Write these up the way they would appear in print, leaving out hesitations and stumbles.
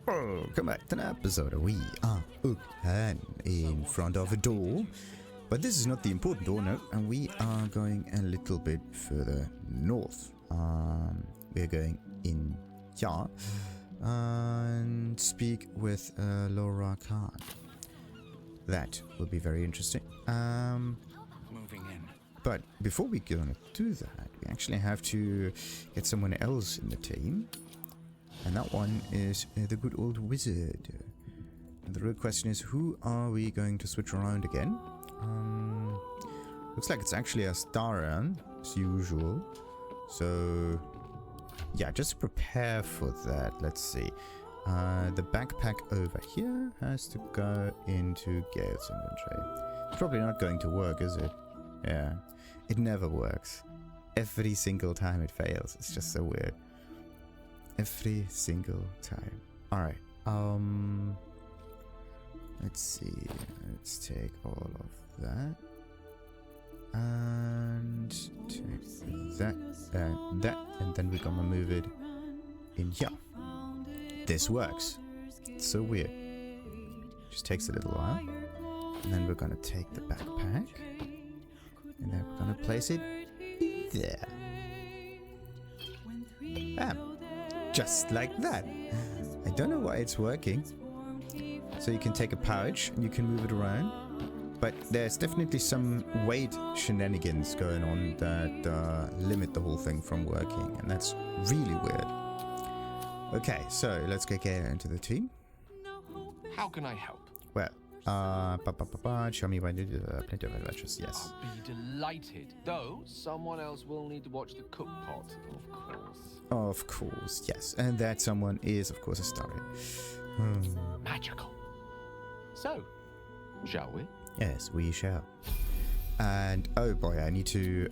Welcome back to an episode. We are again in front of a door, but this is not the important door, no, and we are going a little bit further north. We're going in here and speak with Laura Khan. That will be very interesting. Moving in. But before we gonna do that, we actually have to get someone else in the team. And that one is the good old wizard. And the real question is, who are we going to switch around again? Looks like it's actually a Larian, as usual. So, yeah, just prepare for that. Let's see. The backpack over here has to go into Gale's inventory. It's probably not going to work, is it? Yeah, it never works. Every single time it fails. It's just so weird. Every single time. Alright, let's see. Let's take all of that. And take that and that. And then we're gonna move it in here. This works. It's so weird. Just takes a little while. And then we're gonna take the backpack. And then we're gonna place it there. Bam. Just like that. I don't know why it's working. So you can take a pouch and you can move it around. But there's definitely some weight shenanigans going on that limit the whole thing from working. And that's really weird. Okay, so let's get Gale into the team. How can I help? Well, show me why you do plenty of adventures, yes. I'll be delighted. Though, someone else will need to watch the cook pot, of course. Of course, yes. And that someone is, of course, a Larian. Magical. So, shall we? Yes, we shall. And, oh boy, I need to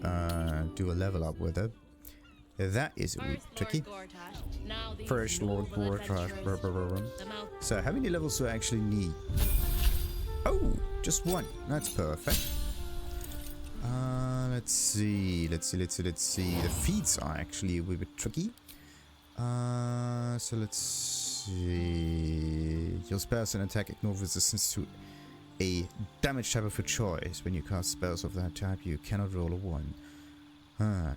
do a level up with her. That is a bit tricky. First Lord Gortash. So, how many levels do I actually need? Oh, just one. That's perfect. Let's see. The feats are actually a wee bit tricky. So let's see. Your spells and attack ignore resistance to a damage type of your choice. When you cast spells of that type, you cannot roll a 1.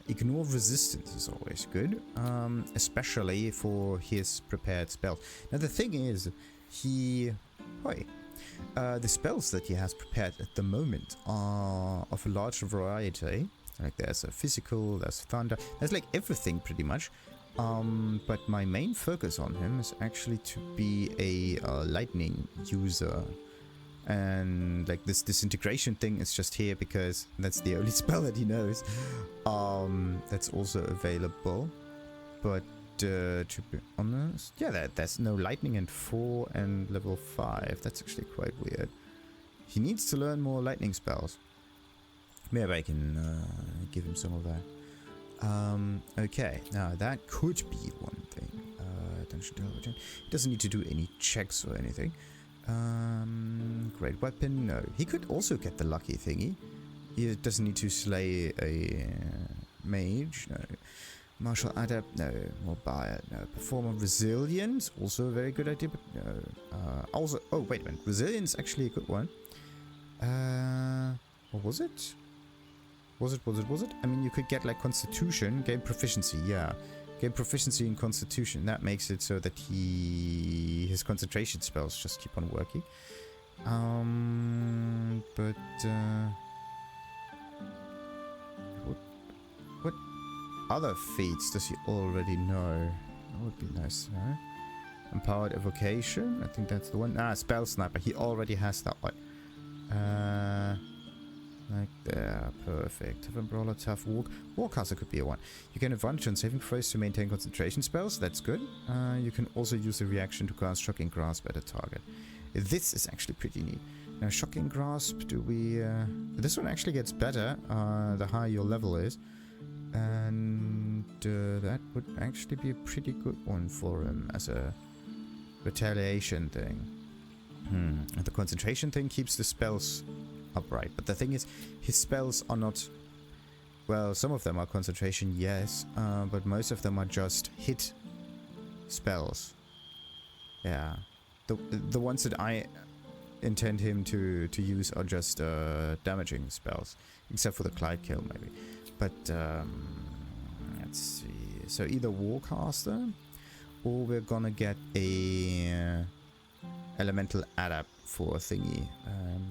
Ignore resistance is always good, especially for his prepared spells. Now the thing is, the spells that he has prepared at the moment are of a large variety. Like there's a physical, there's thunder, there's like everything pretty much. But my main focus on him is actually to be a lightning user. And like this disintegration thing is just here because that's the only spell that he knows. That's also available. But to be honest, yeah, there's no lightning in 4 and level 5. That's actually quite weird. He needs to learn more lightning spells. Maybe I can give him some of that. Okay, now that could be one thing. Dungeon Television. He doesn't need to do any checks or anything. Great weapon, no. He could also get the lucky thingy. He doesn't need to slay a mage, no. Martial adept, no. Mobile, no. Performer resilience, also a very good idea, but no. Also, oh wait a minute, resilience actually a good one. What was it? Was it? I mean, you could get like constitution, gain proficiency, yeah. Gain proficiency in constitution. That makes it so that his concentration spells just keep on working. But what other feats does he already know? That would be nice to know. Empowered evocation. I think that's the one. Spell sniper. He already has that one. Like there, perfect. Tough Brawler, Tough Walk. Warcaster could be a one. You can advantage on saving throws to maintain concentration spells. That's good. You can also use a reaction to cast Shocking Grasp at a target. This is actually pretty neat. Now, Shocking Grasp, do we... this one actually gets better the higher your level is. And that would actually be a pretty good one for him as a retaliation thing. And the concentration thing keeps the spells upright, but the thing is, his spells are not, well, some of them are concentration, yes, but most of them are just hit spells. Yeah. The ones that I intend him to use are just damaging spells, except for the Clyde kill maybe. But let's see. So either Warcaster, or we're gonna get a elemental adapt for thingy.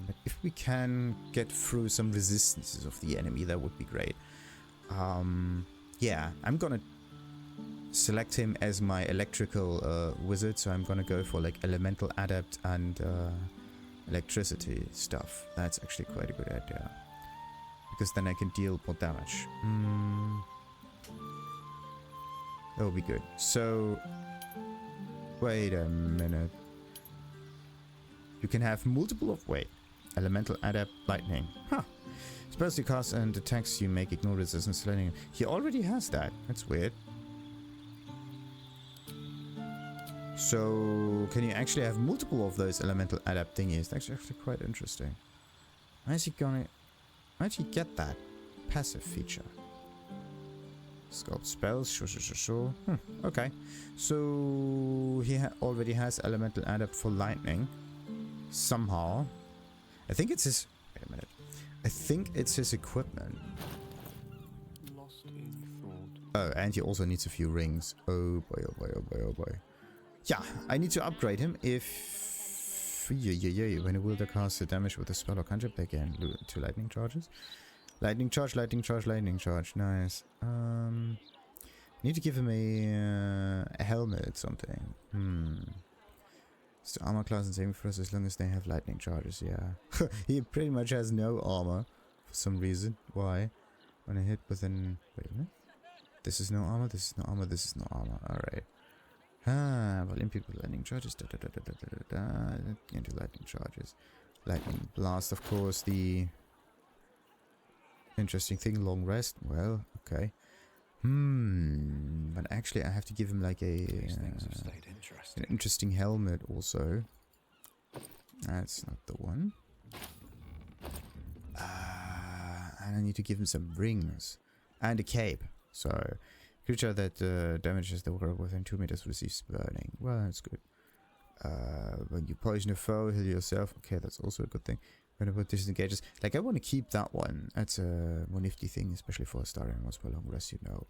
But if we can get through some resistances of the enemy, that would be great. Yeah, I'm gonna select him as my electrical wizard, so I'm gonna go for like elemental adapt and electricity stuff. That's actually quite a good idea, because then I can deal more damage. That would be good. So wait a minute. You can have multiple of elemental adapt lightning. Huh. Spells you cast and attacks you make ignore resistance to lightning. He already has that. That's weird. So can you actually have multiple of those elemental adapt thingies? That's actually quite interesting. Why is he gonna actually get that passive feature? Sculpt spells, sure. Okay. So he already has elemental adapt for lightning. Somehow. I think it's his... Wait a minute. I think it's his equipment. Lost in thought. Oh, and he also needs a few rings. Oh boy, oh boy, oh boy, oh boy. Yeah, I need to upgrade him if... When a wielder casts a damage with a spell or cantrip, they gain 2 lightning charges. Lightning charge, lightning charge, lightning charge. Nice. Need to give him a helmet, something. It's the armor class and saving throws as long as they have lightning charges, yeah. He pretty much has no armor for some reason. Why? When I hit with an... Wait a minute. This is no armor, this is no armor, this is no armor. Alright. Well, impede with lightning charges. Into lightning charges. Lightning blast, of course. The interesting thing, long rest. Well, okay. But actually, I have to give him like an interesting helmet also. That's not the one. And I need to give him some rings and a cape. So, creature that damages the world within 2 meters receives burning. Well, that's good. When you poison a foe, heal yourself. Okay, that's also a good thing. When about disengages, like I want to keep that one. That's a more nifty thing, especially for a starter and for long rest, you know.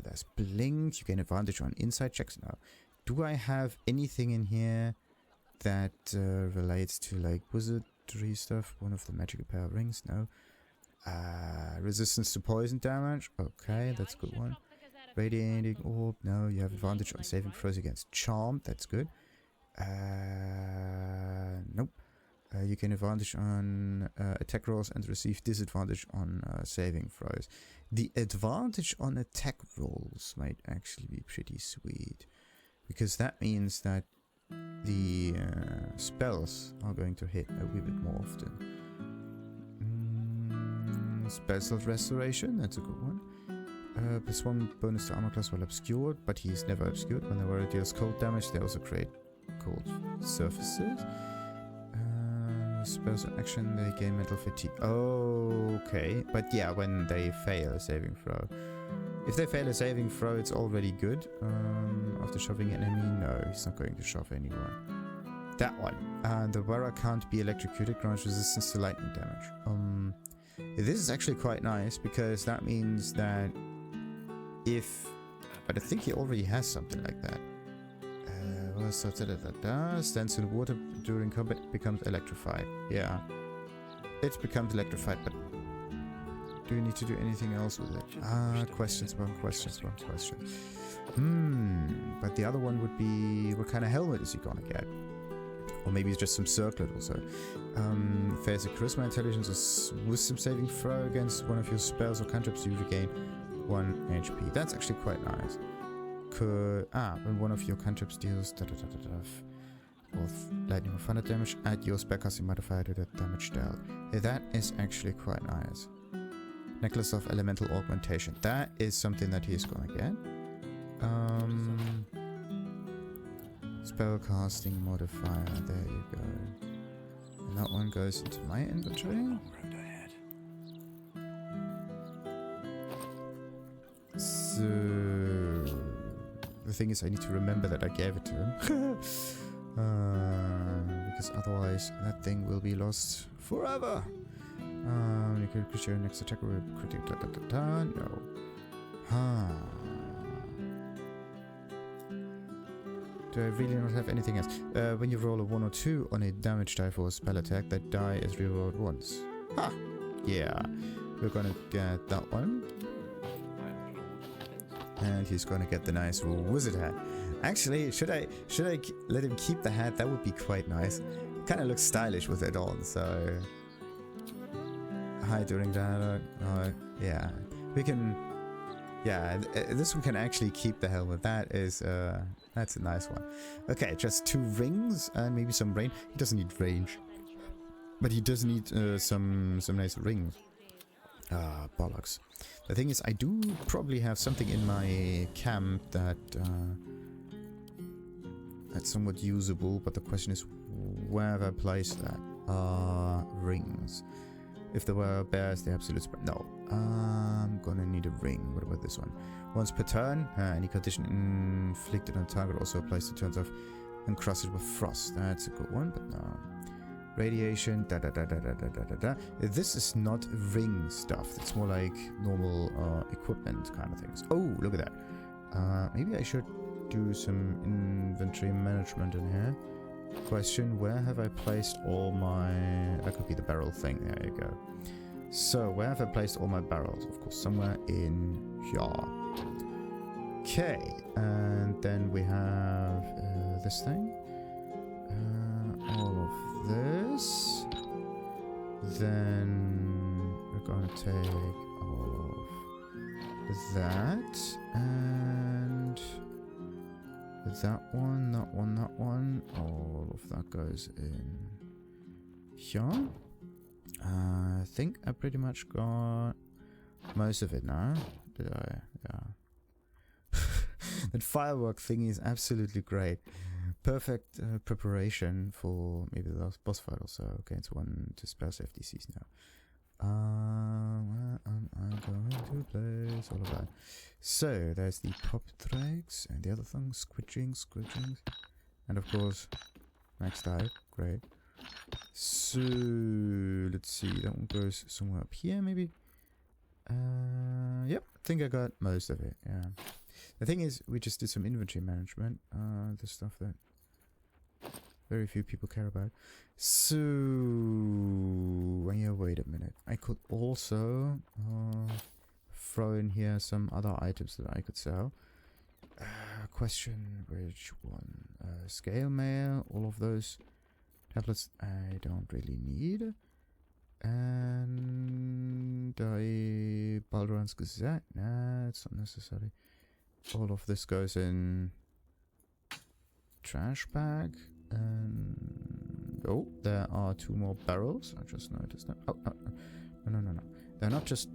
There's blink. You gain advantage on inside checks now. Do I have anything in here that relates to like wizardry stuff? One of the magical power rings? No. Resistance to poison damage. Okay, that's a good one. Radiating orb. No, you have advantage on saving throws against charm. That's good. Nope. You gain advantage on attack rolls and receive disadvantage on saving throws. The advantage on attack rolls might actually be pretty sweet, because that means that the spells are going to hit a wee bit more often. Spell slot restoration, that's a good one. Plus 1 bonus to armor class while obscured, but he's never obscured. When the warrior deals cold damage, they also create cold surfaces. Spells of action, they gain mental fatigue. Okay, but yeah, when they fail a saving throw. If they fail a saving throw, it's already good. After shoving an enemy, no, he's not going to shove anyone. That one. The wearer can't be electrocuted, grants resistance to lightning damage. This is actually quite nice, because that means that if... But I think he already has something like that. Stands in water during combat, becomes electrified. Yeah. It becomes electrified, but do you need to do anything else with it? Questions. But the other one would be, what kind of helmet is he gonna get? Or maybe it's just some circlet also. Fails a charisma, intelligence, or wisdom saving throw against one of your spells or cantrips, you regain 1 HP. That's actually quite nice. When one of your cantrips deals both lightning or thunder damage, add your spellcasting modifier to the damage dealt. That is actually quite nice. Necklace of Elemental Augmentation. That is something that he's gonna get. Spellcasting modifier. There you go. And that one goes into my inventory. So the thing is, I need to remember that I gave it to him. Because otherwise, that thing will be lost forever. You could crit your next attack with critic. No. Do I really not have anything else? When you roll a 1 or 2 on a damage die for a spell attack, that die is rerolled once. Ha! Yeah. We're gonna get that one. And he's gonna get the nice wizard hat. Actually, should I let him keep the hat? That would be quite nice. Kinda looks stylish with it on, so... Hi during dialogue. Yeah. We can... Yeah, this one can actually keep the helmet. That is, that's a nice one. Okay, just 2 rings and maybe some range. He doesn't need range. But he does need some nice rings. Bollocks. The thing is, I do probably have something in my camp that that's somewhat usable, but the question is, where have I placed that? Rings. If there were bears, the absolute spread. No. I'm gonna need a ring. What about this one? Once per turn, any condition inflicted on target also applies to turns off encrusted with frost. That's a good one, but no. Radiation, This is not ring stuff. It's more like normal equipment kind of things. Oh, look at that. Maybe I should do some inventory management in here. Question, where have I placed all my... That could be the barrel thing. There you go. So, where have I placed all my barrels? Of course, somewhere in here. Okay, and then we have this thing. All of this. Then we're going to take all of that. And... that one. All of that goes in here. I think I pretty much got most of it now. Did I? Yeah. That firework thing is absolutely great. Perfect preparation for maybe the last boss fight or so. Okay, it's 1 to spell save DCs now. Where am I going to place all of that? So, there's the pop dregs and the other things, squidgings, and of course, max dive, great. So, let's see, that one goes somewhere up here maybe? Yep, I think I got most of it, yeah. The thing is, we just did some inventory management, the stuff that very few people care about. So, yeah, wait a minute. I could also throw in here some other items that I could sell. Question, which one? Scale mail, all of those tablets I don't really need. And Baldur's Gazette, nah, it's not necessary. All of this goes in trash bag. And oh, there are 2 more barrels. I just noticed that. Oh, no. They're not just...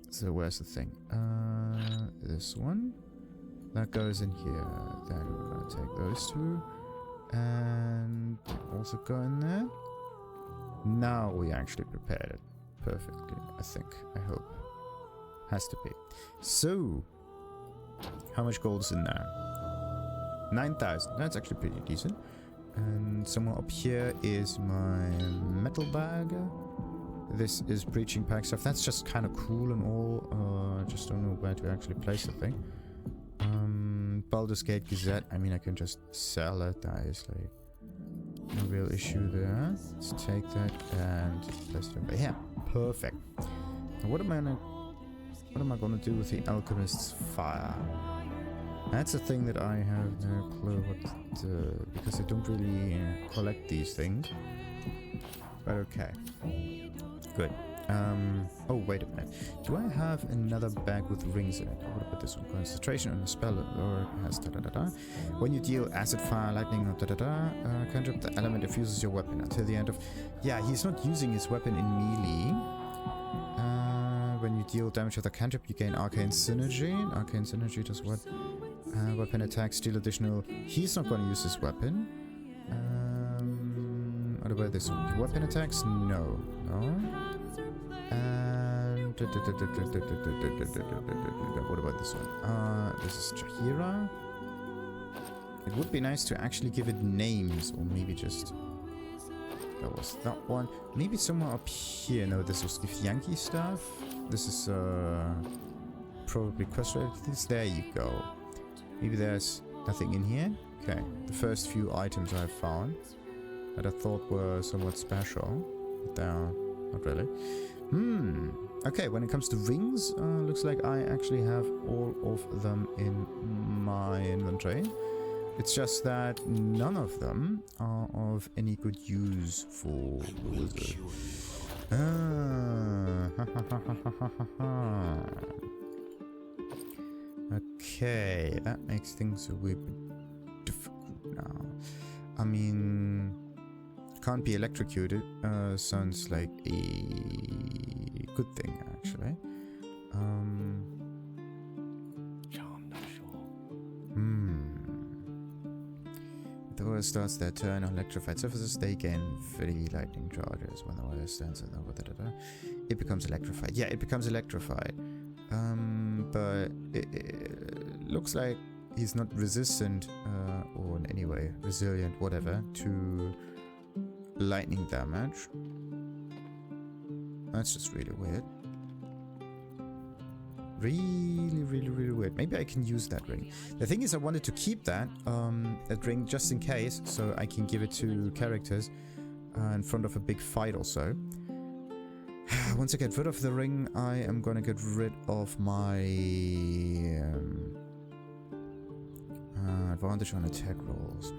So where's the thing? This one. That goes in here. Then we're gonna take those 2. And they also go in there. Now we actually prepared it perfectly, I think. I hope. Has to be. So, how much gold is in there? 9,000. That's actually pretty decent. And somewhere up here is my metal bag. This is breaching pack stuff. That's just kind of cool and all. I just don't know where to actually place the thing. Baldur's Gate Gazette. I mean, I can just sell it. That is like no real issue there. Let's take that and place it over here. Perfect. Now what am I gonna do with the alchemist's fire? That's a thing that I have no clue what to, because I don't really collect these things. But okay. Good. Oh, wait a minute. Do I have another bag with rings in it? What about this one? Concentration on a spell or has da-da-da-da. When you deal acid, fire, lightning, or da-da-da, cantrip, the element infuses your weapon until the end of... Yeah, he's not using his weapon in melee. When you deal damage with a cantrip, you gain arcane synergy. Arcane synergy does what? Weapon attacks deal additional... He's not going to use his weapon. What about this one? Weapon attacks? No. And What about this one? This is Jahira. It would be nice to actually give it names, or maybe just... That was that one. Maybe somewhere up here. No, this was Yankee stuff. This is probably quest related. There you go. Maybe there's nothing in here. Okay, the first few items I found that I thought were somewhat special, but they're not really. Okay, when it comes to rings, looks like I actually have all of them in my inventory. It's just that none of them are of any good use for the wizard. Okay, that makes things a wee bit difficult now. I mean, can't be electrocuted. Sounds like a good thing, actually. The weather starts their turn on electrified surfaces. They gain 3 lightning charges when the weather stands in the it becomes electrified. Yeah, it becomes electrified. But it looks like he's not resistant, or in any way resilient, whatever, to lightning damage. That's just really weird. Really weird. Maybe I can use that ring. The thing is, I wanted to keep that ring just in case, so I can give it to characters in front of a big fight or so. Once I get rid of the ring, I am gonna get rid of my advantage on attack rolls.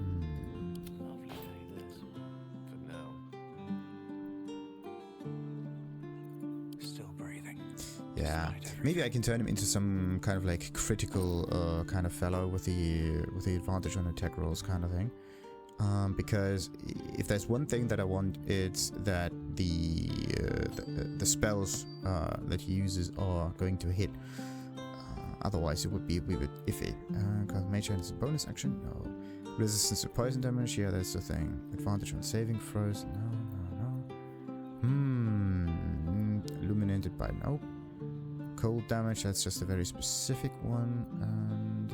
Yeah, maybe I can turn him into some kind of like critical kind of fellow with the advantage on attack rolls kind of thing. Because if there's one thing that I want, it's that the spells that he uses are going to hit. Otherwise, it would be a wee bit iffy. Because mage hand is a bonus action. No. Resistance to poison damage. Yeah, that's the thing. Advantage on saving throws. No. Illuminated by nope. Cold damage, that's just a very specific one, and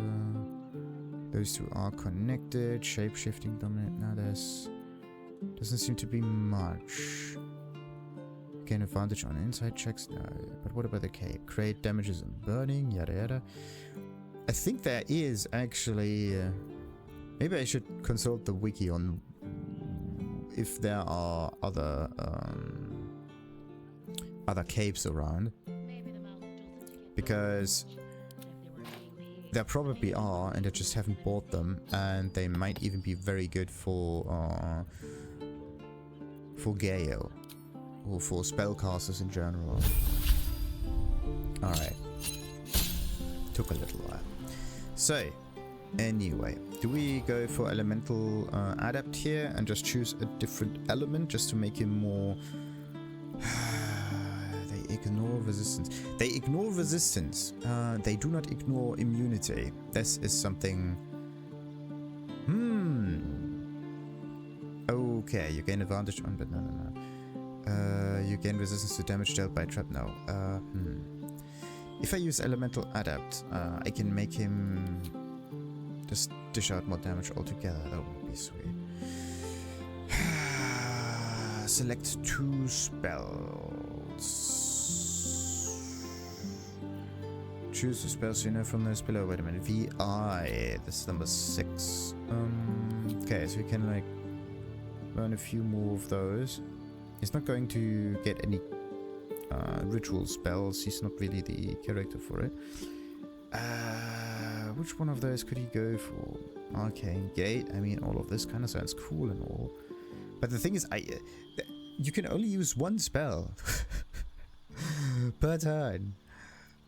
those two are connected. Shape-shifting dominant, now there's doesn't seem to be much. Gain advantage on inside checks, no, but what about the cape? Create damages and burning, yada yada. I think there is actually, maybe I should consult the wiki on if there are other capes around. Because there probably are, and I just haven't bought them, and they might even be very good for Gale, or for spellcasters in general. Alright. Took a little while. So, anyway, do we go for elemental adept here and just choose a different element just to make him more... Ignore resistance. They ignore resistance. They do not ignore immunity. This is something... Okay, you gain advantage on... But no. You gain resistance to damage dealt by trap. No. If I use elemental adept, I can make him just dish out more damage altogether. That would be sweet. Select 2 spells. Choose the spells you know from those below. Wait a minute. VI. This is number 6. Okay, so we can like learn a few more of those. He's not going to get any ritual spells. He's not really the character for it. Which one of those could he go for? Arcane Gate. I mean, all of this kind of sounds cool and all. But the thing is, you can only use one spell per turn.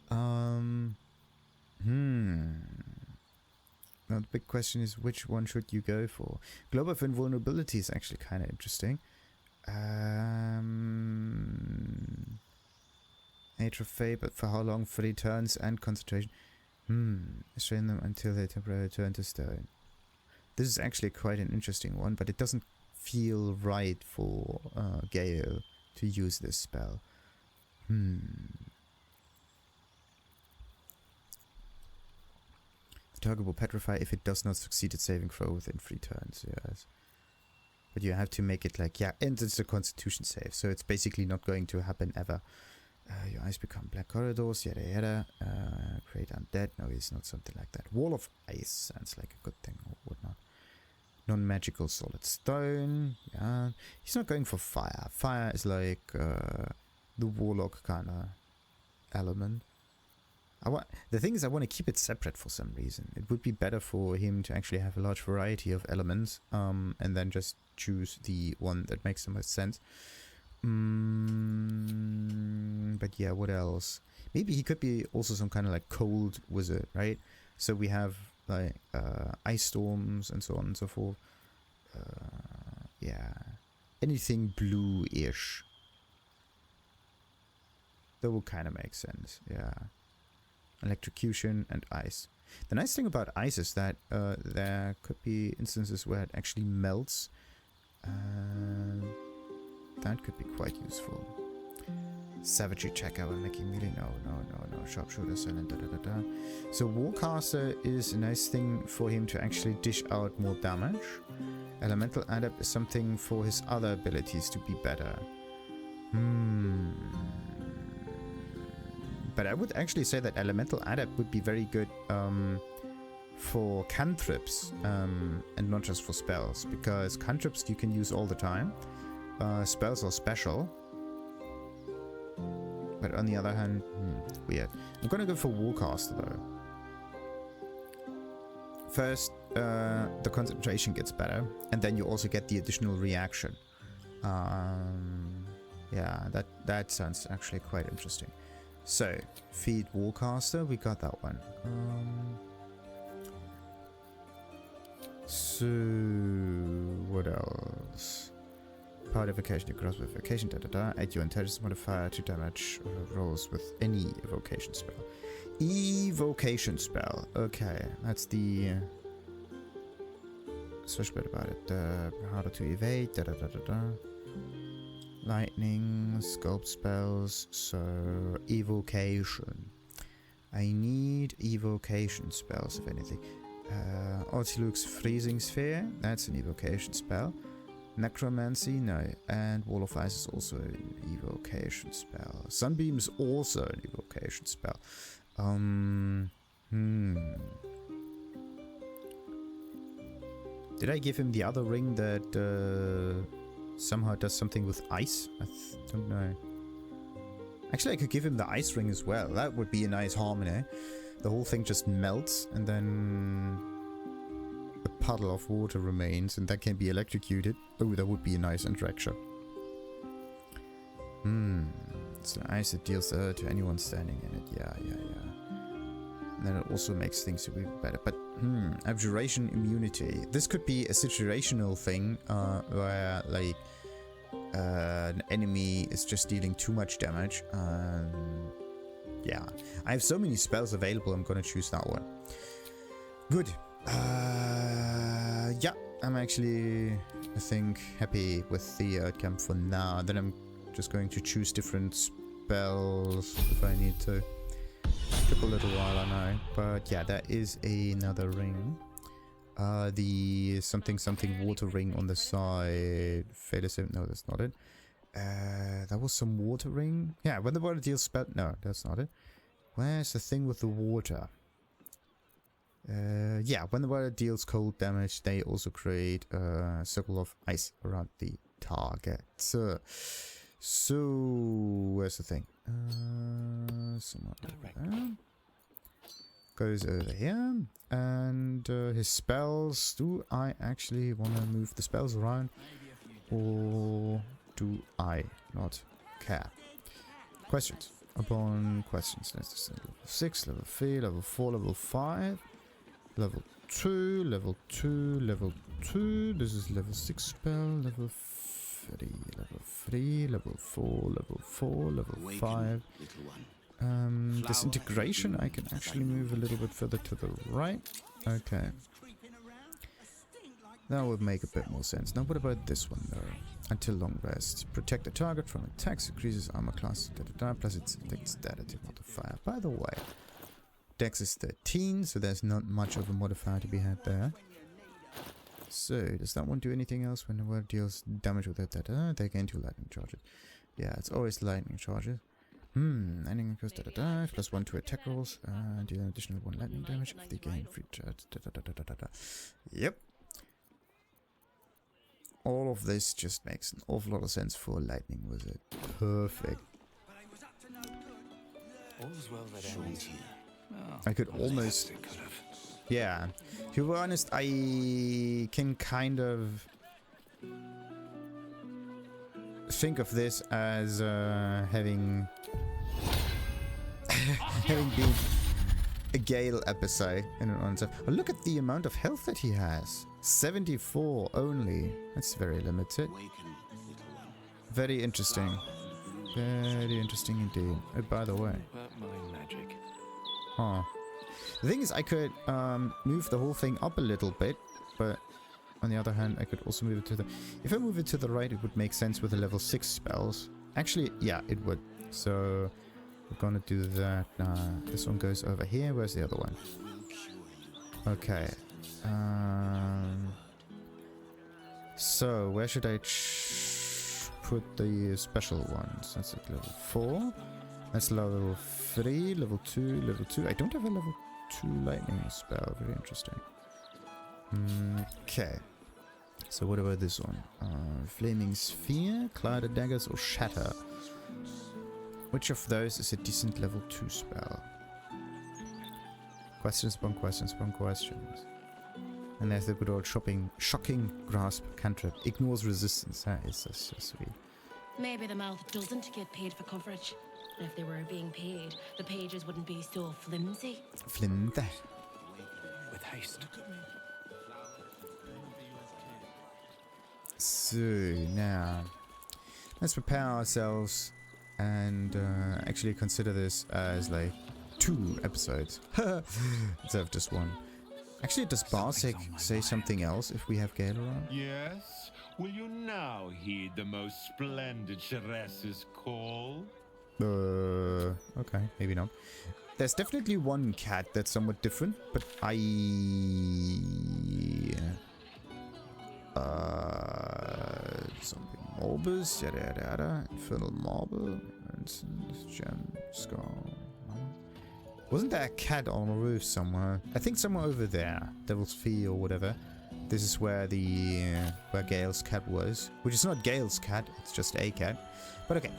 Now the big question is, which one should you go for? Globe of Invulnerability is actually kind of interesting. Age of Fate, but for how long? 3 turns and concentration. Strain them until they temporarily turn to stone. This is actually quite an interesting one, but it doesn't feel right for Gale to use this spell. target will petrify if it does not succeed at saving throw within 3 turns. Yes. But you have to make it like, yeah, and it's a constitution save, so it's basically not going to happen ever. Your eyes become black corridors, yada yada. Create undead. No, it's not something like that. Wall of ice sounds like a good thing or whatnot. Non-magical solid stone. Yeah. He's not going for fire. Fire is like the warlock kind of element. The thing is, I want to keep it separate for some reason. It would be better for him to actually have a large variety of elements, and then just choose the one that makes the most sense. But yeah, what else? Maybe he could be also some kind of like cold wizard, right? So we have like ice storms and so on and so forth. Yeah, anything blue-ish. That would kind of make sense. Yeah, electrocution and ice. The nice thing about ice is that there could be instances where it actually melts. That could be quite useful. Savagery checker when making melee. No. Sharpshooter, silent, da. So Warcaster is a nice thing for him to actually dish out more damage. Elemental Adept is something for his other abilities to be better. But I would actually say that Elemental Adept would be very good for cantrips and not just for spells, because cantrips you can use all the time. Spells are special. But on the other hand, weird. I'm gonna go for Warcaster though. First, the concentration gets better, and then you also get the additional reaction. Yeah, that sounds actually quite interesting. So, feed Warcaster, we got that one. So, what else? Power evocation, you cross with evocation, add your intelligence modifier to damage rolls with any evocation spell. Evocation spell, okay, that's the special bit about it. Harder to evade, lightning, sculpt spells, so evocation. I need evocation spells, if anything. Ortiluke's freezing sphere, that's an evocation spell. Necromancy, no. And Wall of Ice is also an evocation spell. Sunbeam is also an evocation spell. Did I give him the other ring that somehow does something with ice? I don't know. Actually, I could give him the ice ring as well. That would be a nice harmony. The whole thing just melts and then a puddle of water remains and that can be electrocuted. Oh, that would be a nice interaction. It's an ice that deals to anyone standing in it. Yeah. And then it also makes things a bit better. But, abjuration immunity. This could be a situational thing where, like, an enemy is just dealing too much damage. Yeah. I have so many spells available, I'm gonna choose that one. Good. Yeah, I'm actually, I think, happy with the outcome for now. Then I'm just going to choose different spells if I need to. Took a little while, I know. But yeah, that is another ring. The something water ring on the side. No, that's not it. That was some water ring. Yeah, when the water deals spell. No, that's not it. Where's the thing with the water? Yeah, when the water deals cold damage, they also create a circle of ice around the target. So where's the thing? Somewhere over there. Goes over here. And his spells. Do I actually want to move the spells around? Or do I not care? Questions upon questions. Let's just level 6, level 3, level 4, level 5. Level 2, level 2, level 2. This is level 6 spell, level 3, level 3, level 4, level 4, level 5. Disintegration, I can actually move a little bit further to the right. Okay. That would make a bit more sense. Now what about this one though? Until long rest. Protect the target from attacks, increases armor class, plus its dexterity modifier. By the way, Dex is 13, so there's not much of a modifier to be had there. So, does that one do anything else when the word deals damage with it? They gain 2 lightning charges. Yeah, it's always lightning charges. Lightning goes plus 1 to attack rolls, deal an additional 1 lightning damage if they gain free charge. Yep. All of this just makes an awful lot of sense for a lightning wizard. Perfect. All's well that ends here. I could almost... Yeah. To be honest, I can kind of think of this as having been a Gale episode in and on itself. Oh, look at the amount of health that he has. 74 only. That's very limited. Very interesting. Very interesting indeed. Oh, by the way. Huh. The thing is, I could move the whole thing up a little bit, but on the other hand, I could also move it to the... If I move it to the right, it would make sense with the level 6 spells. Actually, yeah, it would. So, we're gonna do that. This one goes over here. Where's the other one? Okay. So, where should I put the special ones? That's at level 4. That's level 3, level 2, level 2. I don't have a level 2 lightning spell. Very interesting. Okay. So what about this one? Flaming Sphere, Clouded Daggers, or Shatter? Which of those is a decent level 2 spell? Questions upon questions upon questions. And there's the good old shocking grasp cantrip. Ignores resistance. That is so sweet. Maybe the mouth doesn't get paid for coverage. If they were being paid, the pages wouldn't be so flimsy. Flimsy. With haste. So now, let's prepare ourselves and actually consider this as like 2 episodes instead of just 1. Actually, does Barsik say something else if we have Gale around? Yes? Will you now heed the most splendid Sheres's call? Okay, maybe not. There's definitely one cat that's somewhat different, but something Morbus, yada yada yada, Infernal Marble, Gem, Skull. Wasn't there a cat on a roof somewhere? I think somewhere over there, Devil's Fee or whatever. This is where where Gale's cat was, which is not Gale's cat, it's just a cat. But okay.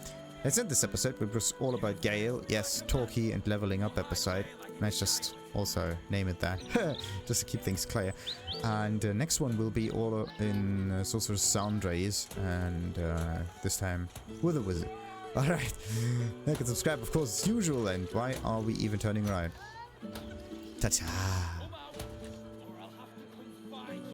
Let's end this episode, which was all about Gale. Yes, talkie and leveling up episode. Let's just also name it that, just to keep things clear. And next one will be all in Sorcerer's Soundrays, and this time with a wizard. Alright, like and subscribe, of course, as usual, and why are we even turning around? Ta-ta!